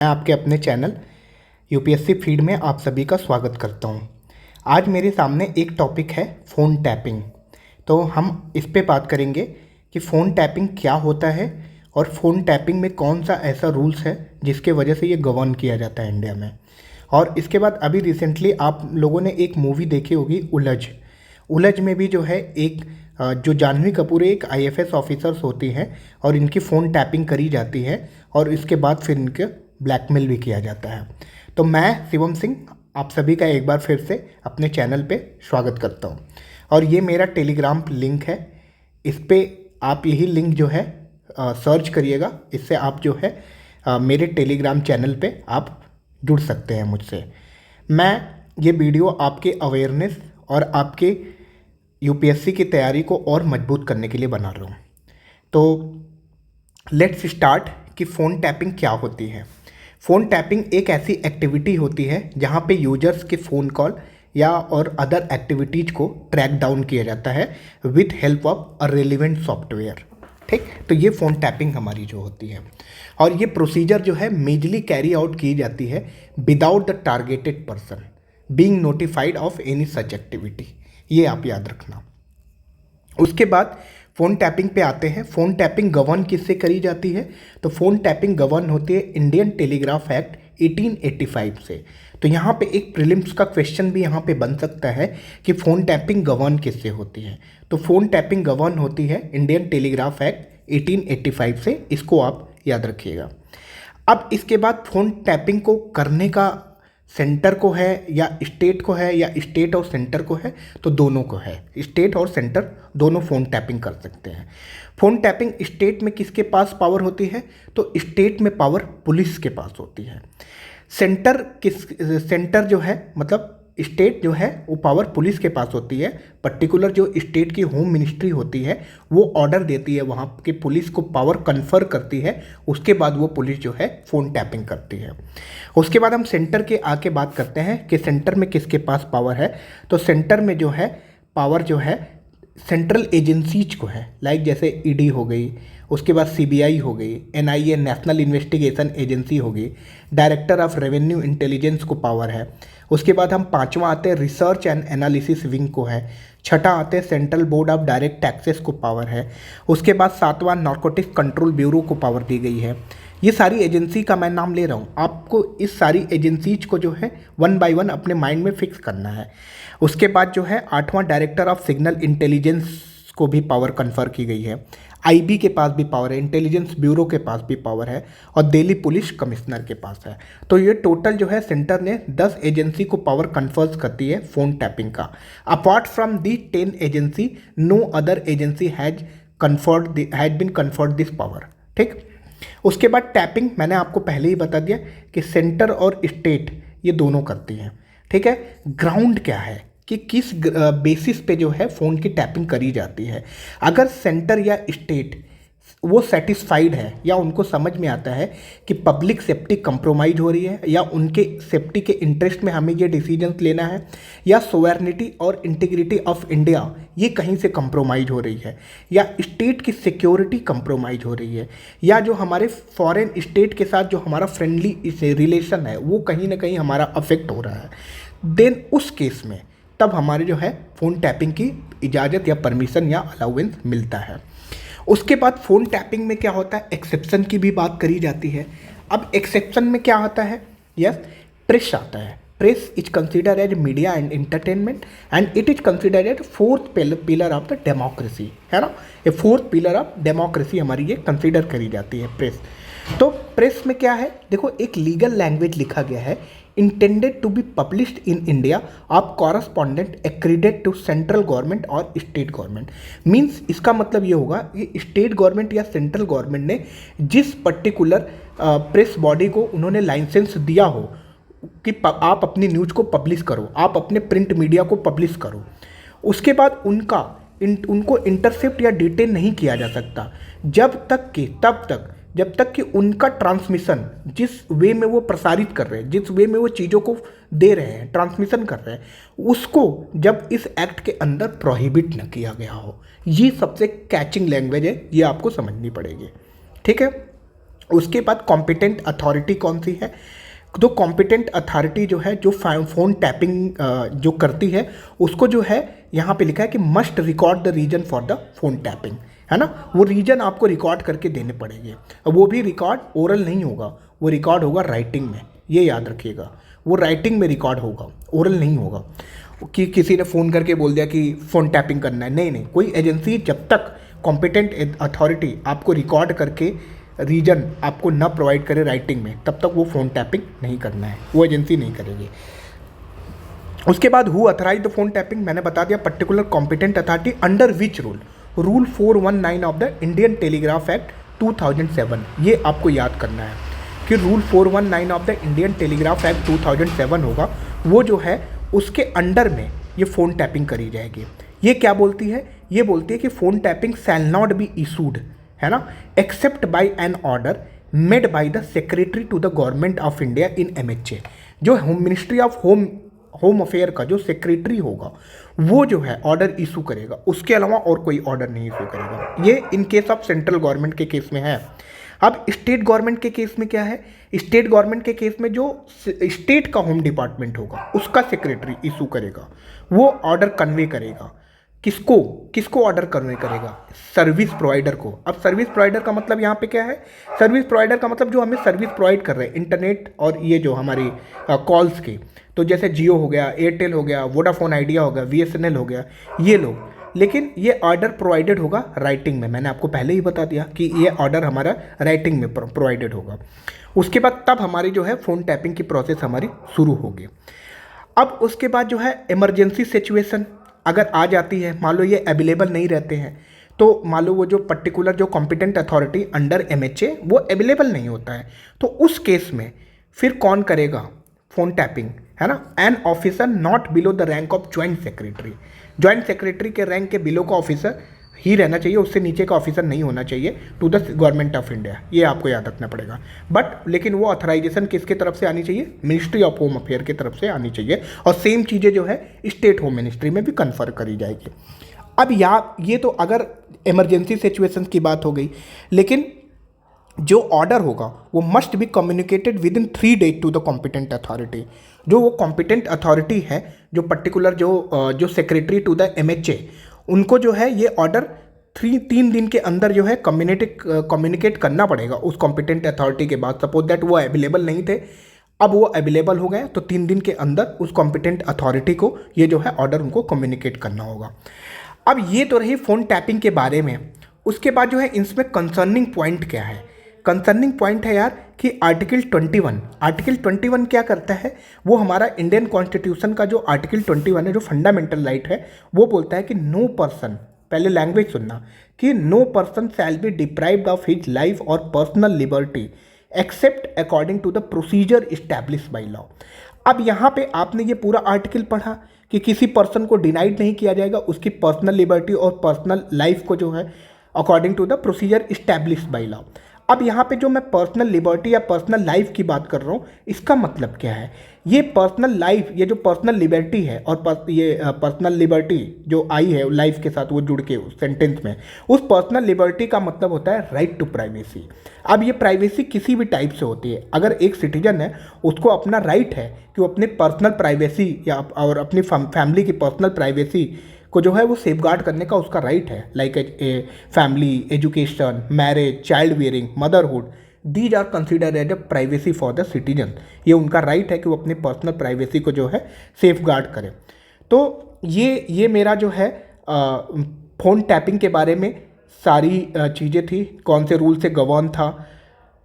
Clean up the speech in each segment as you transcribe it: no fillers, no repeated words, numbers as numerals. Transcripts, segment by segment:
मैं आपके अपने चैनल यूपीएससी फीड में आप सभी का स्वागत करता हूं। आज मेरे सामने एक टॉपिक है फ़ोन टैपिंग। तो हम इस पे बात करेंगे कि फ़ोन टैपिंग क्या होता है और फ़ोन टैपिंग में कौन सा ऐसा रूल्स है जिसके वजह से ये गवर्न किया जाता है इंडिया में। और इसके बाद अभी रिसेंटली आप लोगों ने एक मूवी देखी होगी उलझ। उलझ में भी जो है एक जो जानवी कपूर एक आईएफएस ऑफिसर्स होती हैं और इनकी फ़ोन टैपिंग करी जाती है और इसके बाद फिर इनके ब्लैकमेल भी किया जाता है। तो मैं शिवम सिंह आप सभी का एक बार फिर से अपने चैनल पे स्वागत करता हूँ। और ये मेरा टेलीग्राम लिंक है, इस पे आप यही लिंक जो है सर्च करिएगा। इससे आप जो है मेरे टेलीग्राम चैनल पे आप जुड़ सकते हैं मुझसे। मैं ये वीडियो आपके अवेयरनेस और आपके यूपीएससी की तैयारी को और मजबूत करने के लिए बना रहा हूँ। तो लेट्स स्टार्ट कि फ़ोन टैपिंग क्या होती है। फ़ोन टैपिंग एक ऐसी एक्टिविटी होती है जहाँ पे यूजर्स के फ़ोन कॉल या और अदर एक्टिविटीज़ को ट्रैक डाउन किया जाता है with help of a relevant software. ठीक, तो ये फ़ोन टैपिंग हमारी जो होती है और ये प्रोसीजर जो है मेजरली कैरी आउट की जाती है without the targeted person being notified of any such activity. ये आप याद रखना। उसके बाद फ़ोन टैपिंग पे आते हैं। फ़ोन टैपिंग गवर्न किससे करी जाती है? तो फ़ोन टैपिंग गवर्न होती है इंडियन टेलीग्राफ एक्ट 1885 से। तो यहाँ पे एक प्रीलिम्स का क्वेश्चन भी यहाँ पे बन सकता है कि फ़ोन टैपिंग गवर्न किससे होती है। तो फ़ोन टैपिंग गवर्न होती है इंडियन टेलीग्राफ एक्ट 1885 से, इसको आप याद रखिएगा। अब इसके बाद फ़ोन टैपिंग को करने का सेंटर को है या स्टेट को है या स्टेट और सेंटर को है, तो दोनों को है। स्टेट और सेंटर दोनों फ़ोन टैपिंग कर सकते हैं। फ़ोन टैपिंग स्टेट में किसके पास पावर होती है? तो स्टेट में पावर पुलिस के पास होती है। सेंटर जो है मतलब स्टेट जो है वो पावर पुलिस के पास होती है। पर्टिकुलर जो स्टेट की होम मिनिस्ट्री होती है वो ऑर्डर देती है, वहाँ के पुलिस को पावर कन्फर करती है, उसके बाद वो पुलिस जो है फ़ोन टैपिंग करती है। उसके बाद हम सेंटर के आके बात करते हैं कि सेंटर में किसके पास पावर है। तो सेंटर में जो है पावर जो है सेंट्रल एजेंसीज को है, लाइक जैसे ईडी हो गई, उसके बाद सीबीआई हो गई, एनआईए नेशनल इन्वेस्टिगेशन एजेंसी हो गई, डायरेक्टर ऑफ रेवेन्यू इंटेलिजेंस को पावर है। उसके बाद हम पांचवा आते हैं रिसर्च एंड एनालिसिस विंग को है। छठा आते हैं central board of direct taxes को पावर है। उसके बाद सातवां नारकोटिक्स कंट्रोल ब्यूरो को पावर दी गई है। ये सारी एजेंसी का मैं नाम ले रहा हूँ, आपको इस सारी एजेंसीज को जो है वन बाय वन अपने माइंड में फिक्स करना है। उसके बाद जो है आठवां डायरेक्टर ऑफ सिग्नल इंटेलिजेंस को भी पावर कन्फर की गई है। आईबी के पास भी पावर है, इंटेलिजेंस ब्यूरो के पास भी पावर है और दिल्ली पुलिस कमिश्नर के पास है। तो ये टोटल जो है सेंटर ने 10 एजेंसी को पावर कन्फर्स करती है फ़ोन टैपिंग का। Apart from the 10 agency no other agency has been conferred this power. ठीक, उसके बाद टैपिंग मैंने आपको पहले ही बता दिया कि सेंटर और स्टेट ये दोनों करती हैं। ठीक है, ग्राउंड क्या है कि किस बेसिस पे जो है फ़ोन की टैपिंग करी जाती है। अगर सेंटर या स्टेट वो सेटिस्फाइड है या उनको समझ में आता है कि पब्लिक सेफ्टी कंप्रोमाइज हो रही है या उनके सेफ्टी के इंटरेस्ट में हमें ये डिसीजंस लेना है या सोवरेनिटी और इंटीग्रिटी ऑफ इंडिया ये कहीं से कंप्रोमाइज हो रही है या स्टेट की सिक्योरिटी कंप्रोमाइज हो रही है या जो हमारे फॉरेन स्टेट के साथ जो हमारा फ्रेंडली रिलेशन है वो कहीं ना कहीं हमारा अफेक्ट हो रहा है, देन उस केस में तब हमारे जो है फ़ोन टैपिंग की इजाज़त या परमिशन या अलाउंस मिलता है। उसके बाद फ़ोन टैपिंग में क्या होता है, एक्सेप्शन की भी बात करी जाती है। अब एक्सेप्शन में क्या आता है? यस, प्रेस आता है। Press is consider as media and entertainment and it is consider as fourth pillar of the democracy, है ना। ये फोर्थ पिलर ऑफ डेमोक्रेसी हमारी ये कंसिडर करी जाती है प्रेस। तो प्रेस में क्या है, देखो एक लीगल लैंग्वेज लिखा गया है intended to be published in India of correspondent accredited to central government और स्टेट गवर्नमेंट। मीन्स इसका मतलब ये होगा कि स्टेट गवर्नमेंट या सेंट्रल गवर्नमेंट ने जिस पर्टिकुलर प्रेस बॉडी को उन्होंने लाइसेंस दिया हो कि आप अपनी न्यूज़ को पब्लिश करो, आप अपने प्रिंट मीडिया को पब्लिश करो, उसके बाद उनको इंटरसेप्ट या डिटेन नहीं किया जा सकता जब तक कि उनका ट्रांसमिशन जिस वे में वो प्रसारित कर रहे हैं, जिस वे में वो चीज़ों को दे रहे हैं, ट्रांसमिशन कर रहे हैं, उसको जब इस एक्ट के अंदर प्रोहिबिट न किया गया हो। ये सबसे कैचिंग लैंग्वेज है, ये आपको समझनी पड़ेगी। ठीक है, उसके बाद कॉम्पिटेंट अथॉरिटी कौन सी है, तो कॉम्पिटेंट अथॉरिटी जो है जो फ़ोन टैपिंग जो करती है उसको जो है यहाँ पे लिखा है कि must record the reason for the phone tapping, है ना। वो रीजन आपको रिकॉर्ड करके देने पड़ेंगे। वो भी रिकॉर्ड ओरल नहीं होगा, वो रिकॉर्ड होगा राइटिंग में, ये याद रखिएगा। वो राइटिंग में रिकॉर्ड होगा, ओरल नहीं होगा कि किसी ने फ़ोन करके बोल दिया कि फ़ोन टैपिंग करना है। नहीं, कोई एजेंसी जब तक कॉम्पिटेंट अथॉरिटी आपको रिकॉर्ड करके रीजन आपको ना प्रोवाइड करे राइटिंग में, तब तक वो फ़ोन टैपिंग नहीं करना है, वो एजेंसी नहीं करेगी। उसके बाद who authorise the phone tapping, मैंने बता दिया particular competent authority under which rule 419 of the Indian telegraph act 2007। ये आपको याद करना है कि rule 419 of the Indian telegraph act 2007 होगा, वो जो है उसके अंडर में ये फ़ोन टैपिंग करी जाएगी। ये क्या बोलती है, ये बोलती है कि phone tapping shall not be issued, है ना, except by an order made by the secretary to the government of India in MHA। जो मिनिस्ट्री ऑफ होम अफेयर का जो सेक्रेटरी होगा वो जो है ऑर्डर इशू करेगा, उसके अलावा और कोई ऑर्डर नहीं इशू करेगा। ये in case of central government के केस में है। अब स्टेट गवर्नमेंट के केस में क्या है, स्टेट गवर्नमेंट के केस में जो स्टेट का होम डिपार्टमेंट होगा उसका सेक्रेटरी इशू करेगा, वो ऑर्डर कन्वे करेगा। किसको ऑर्डर कन्वे करेगा, सर्विस प्रोवाइडर को। अब सर्विस प्रोवाइडर का मतलब यहाँ पे क्या है, सर्विस प्रोवाइडर का मतलब जो हमें सर्विस प्रोवाइड कर रहे हैं इंटरनेट और ये जो हमारी कॉल्स की, तो जैसे जियो हो गया, एयरटेल हो गया, वोडाफोन आइडिया हो गया, BSNL हो गया, ये लोग। लेकिन ये ऑर्डर प्रोवाइडेड होगा राइटिंग में, मैंने आपको पहले ही बता दिया कि ये ऑर्डर हमारा राइटिंग में प्रोवाइडेड होगा। उसके बाद तब हमारी जो है फ़ोन टैपिंग की प्रोसेस हमारी शुरू होगी। अब उसके बाद जो है इमरजेंसी सिचुएशन अगर आ जाती है, मान लो ये अवेलेबल नहीं रहते हैं, तो मान लो वो जो पर्टिकुलर जो कॉम्पिटेंट अथॉरिटी अंडर MHA वो अवेलेबल नहीं होता है, तो उस केस में फिर कौन करेगा फ़ोन टैपिंग, है ना। An officer not below the rank of joint secretary, joint secretary के रैंक के बिलो का ऑफिसर ही रहना चाहिए, उससे नीचे का ऑफिसर नहीं होना चाहिए to the government of India, ये आपको याद रखना पड़ेगा। बट लेकिन वो अथराइजेशन किसके तरफ से आनी चाहिए, मिनिस्ट्री ऑफ होम अफेयर की तरफ से आनी चाहिए, और सेम चीज़ें जो है स्टेट होम मिनिस्ट्री में भी कन्फर करी जाएगी। अब ये तो अगर इमरजेंसी सिचुएशन की बात हो गई, लेकिन जो ऑर्डर होगा वो must be communicated within 3 days to the competent authority. जो वो कॉम्पिटेंट अथॉरिटी है, जो पर्टिकुलर जो सेक्रेटरी टू द MHA, उनको जो है ये ऑर्डर 3 दिन के अंदर जो है कम्युनिकेट करना पड़ेगा उस कॉम्पिटेंट अथॉरिटी के बाद। सपोज दैट वो अवेलेबल नहीं थे, अब वो अवेलेबल हो गए, तो 3 दिन के अंदर उस कॉम्पिटेंट अथॉरिटी को ये जो है ऑर्डर उनको कम्युनिकेट करना होगा। अब ये तो रही फ़ोन टैपिंग के बारे में। उसके बाद जो है इसमें कंसर्निंग पॉइंट क्या है, कंसर्निंग पॉइंट है यार कि आर्टिकल 21 क्या करता है, वो हमारा इंडियन कॉन्स्टिट्यूशन का जो आर्टिकल 21 है, जो फंडामेंटल राइट है, वो बोलता है कि नो पर्सन, पहले लैंग्वेज सुनना, कि no person shall be deprived of his life और personal liberty except according to the procedure establish by law. अब यहाँ पे आपने ये पूरा आर्टिकल पढ़ा कि किसी पर्सन को डिनाइड नहीं किया जाएगा उसकी पर्सनल लिबर्टी और पर्सनल लाइफ को जो है according to the procedure establish by law. अब यहाँ पे जो मैं पर्सनल लिबर्टी या पर्सनल लाइफ की बात कर रहा हूँ, इसका मतलब क्या है, ये पर्सनल लाइफ, ये जो पर्सनल लिबर्टी है और ये पर्सनल लिबर्टी जो आई है लाइफ के साथ वो जुड़ के उस सेंटेंस में, उस पर्सनल लिबर्टी का मतलब होता है राइट टू प्राइवेसी। अब ये प्राइवेसी किसी भी टाइप से होती है, अगर एक सिटीजन है उसको अपना राइट है कि वो अपने पर्सनल प्राइवेसी या और अपनी फैमिली की पर्सनल प्राइवेसी को जो है वो सेफगार्ड करने का उसका राइट है, like a family, education, marriage, child bearing, motherhood, these are considered as a privacy for the citizen. ये उनका राइट है कि वो अपने पर्सनल प्राइवेसी को जो है सेफगार्ड करें। तो ये मेरा जो है फ़ोन टैपिंग के बारे में सारी चीज़ें थी, कौन से रूल से गवर्न था,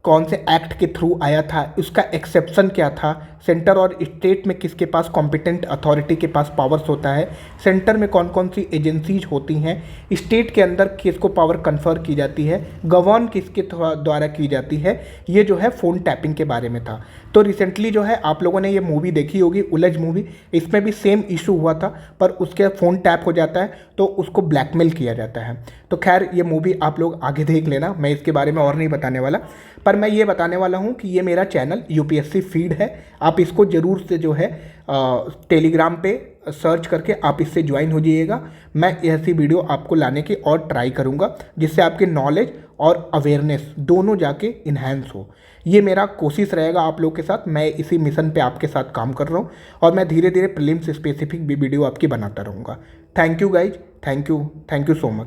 कौन से एक्ट के थ्रू आया था, उसका एक्सेप्शन क्या था, सेंटर और स्टेट में किसके पास कॉम्पिटेंट अथॉरिटी के पास पावर्स होता है, सेंटर में कौन कौन सी एजेंसीज होती हैं, स्टेट के अंदर किसको पावर कन्फर की जाती है, गवर्न किसके द्वारा की जाती है, ये जो है फ़ोन टैपिंग के बारे में था। तो रिसेंटली जो है आप लोगों ने ये मूवी देखी होगी, उलझ मूवी, इसमें भी सेम इशू हुआ था, पर उसके फ़ोन टैप हो जाता है तो उसको ब्लैकमेल किया जाता है। तो खैर ये मूवी आप लोग आगे देख लेना, मैं इसके बारे में और नहीं बताने वाला, पर मैं ये बताने वाला हूँ कि ये मेरा चैनल UPSC फीड है, आप इसको ज़रूर से जो है टेलीग्राम पे सर्च करके आप इससे ज्वाइन हो जाइएगा। मैं ऐसी वीडियो आपको लाने की और ट्राई करूँगा जिससे आपकी नॉलेज और अवेयरनेस दोनों जाके इन्हेंस हो। ये मेरा कोशिश रहेगा आप लोग के साथ। मैं इसी मिशन पे आपके साथ काम कर रहा हूँ और मैं धीरे धीरे प्रीलिम्स स्पेसिफिक भी वीडियो आपकी बनाता रहूँगा। Thank you guys, thank you so much.